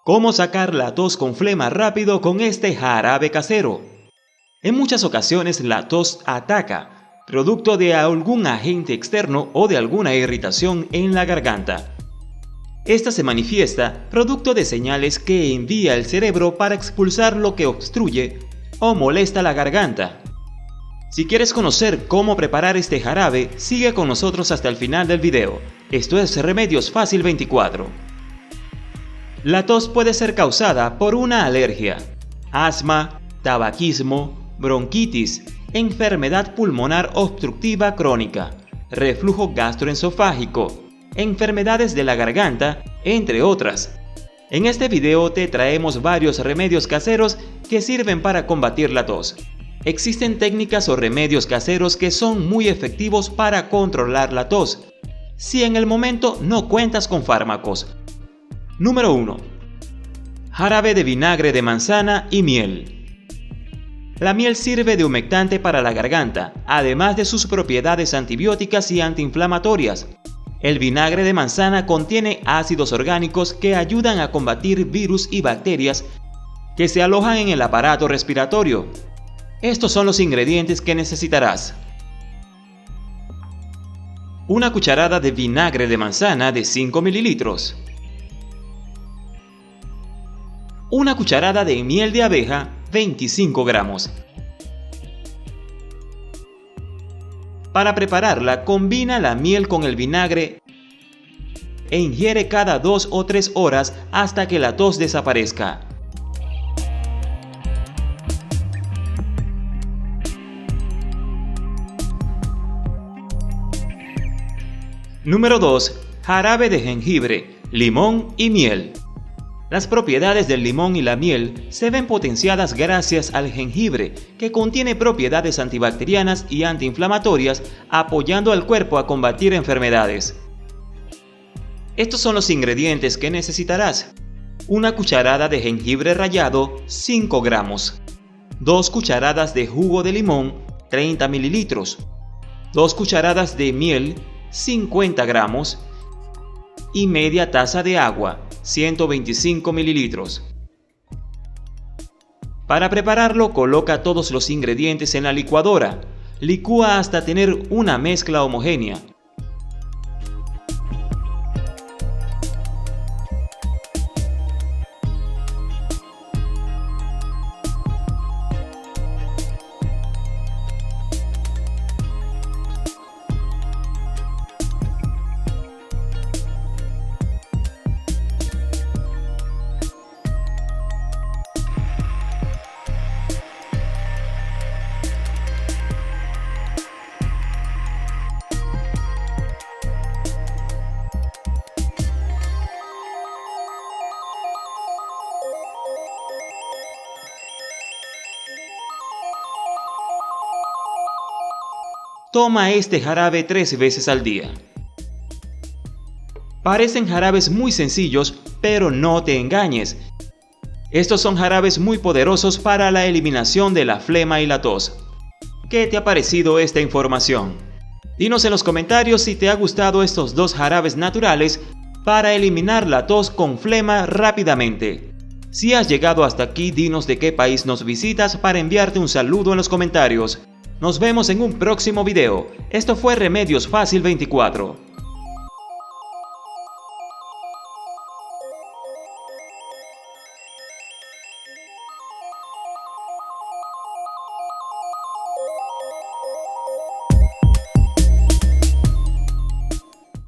¿Cómo sacar la tos con flema rápido con este jarabe casero? En muchas ocasiones la tos ataca, producto de algún agente externo o de alguna irritación en la garganta. Esta se manifiesta producto de señales que envía el cerebro para expulsar lo que obstruye o molesta la garganta. Si quieres conocer cómo preparar este jarabe, sigue con nosotros hasta el final del video. Esto es Remedios Fácil 24. La tos puede ser causada por una alergia, asma, tabaquismo, bronquitis, enfermedad pulmonar obstructiva crónica, reflujo gastroesofágico, enfermedades de la garganta, entre otras. En este video te traemos varios remedios caseros que sirven para combatir la tos. Existen técnicas o remedios caseros que son muy efectivos para controlar la tos, si en el momento no cuentas con fármacos. Número 1. Jarabe de vinagre de manzana y miel. La miel sirve de humectante para la garganta, además de sus propiedades antibióticas y antiinflamatorias. El vinagre de manzana contiene ácidos orgánicos que ayudan a combatir virus y bacterias que se alojan en el aparato respiratorio. Estos son los ingredientes que necesitarás. Una cucharada de vinagre de manzana de 5 ml. Una cucharada de miel de abeja, 25 gramos. Para prepararla, combina la miel con el vinagre e ingiere cada 2 o 3 horas hasta que la tos desaparezca. Número 2. Jarabe de jengibre, limón y miel. Las propiedades del limón y la miel se ven potenciadas gracias al jengibre, que contiene propiedades antibacterianas y antiinflamatorias, apoyando al cuerpo a combatir enfermedades. Estos son los ingredientes que necesitarás. Una cucharada de jengibre rallado, 5 gramos. 2 cucharadas de jugo de limón, 30 ml. 2 cucharadas de miel, 50 gramos. Y media taza de agua, 125 ml. Para prepararlo, coloca todos los ingredientes en la licuadora. Licúa hasta tener una mezcla homogénea. Toma este jarabe 3 veces al día. Parecen jarabes muy sencillos, pero no te engañes. Estos son jarabes muy poderosos para la eliminación de la flema y la tos. ¿Qué te ha parecido esta información? Dinos en los comentarios si te ha gustado estos 2 jarabes naturales para eliminar la tos con flema rápidamente. Si has llegado hasta aquí, dinos de qué país nos visitas para enviarte un saludo en los comentarios. Nos vemos en un próximo video. Esto fue Remedios Fácil 24.